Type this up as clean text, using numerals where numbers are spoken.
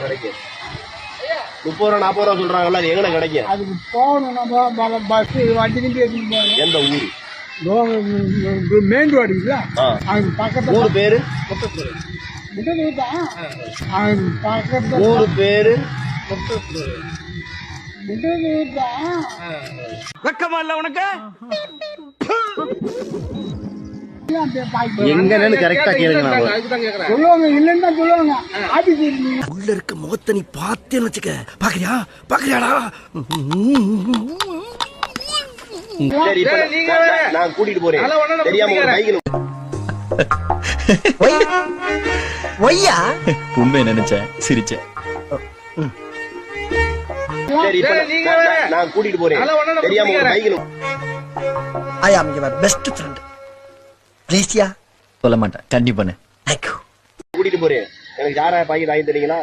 கிடைக்கும்? 30 ரூபா 40 ரூபா சொல்றாங்கல்ல, அது எங்க கிடைக்கும்? அதுக்கு போகணும் நம்ம பஸ் வண்டிக்கிட்டு எடுத்துட்டு போகணும். எந்த ஊரு? மெயின் ரோடு இருக்குல்ல, அது பக்கத்துல. ஊரு பேரு? முட்டத்தூர் தான். அது பக்கத்துல ஊரு பேரு முட்டத்தூர் தான். வெக்கமா இல்ல உனக்கு? எங்கன்னு கரெக்டா கேளுங்க. சொல்லுவாங்க, இல்லன்னா சொல்லுவாங்க. ஆபீஸ் உள்ள இருக்க முகத்தை நீ பார்த்தேன்னு வச்சுக்க. பாக்குறியாடா? சரி, இப்ப நான் கூட்டிட்டு போறேன். தெரியாம ஒரு பைக்ல ஒய்யா உண்மை நினைச்சேன், சிரிச்சேன். சரி, இப்ப நான் கூட்டிட்டு போறேன். தெரியாம ஒரு பைக்ல ஐ ஆம் யுவர் பெஸ்ட் ஃப்ரெண்ட். ப்ளீஸ்யா. சொல்ல மாட்டேன், கண்டிப்பானு. தேங்க்யூ. கூட்டிட்டு போறேன். எனக்கு யாரா பாக்கெட் வாங்கி தரீங்களா?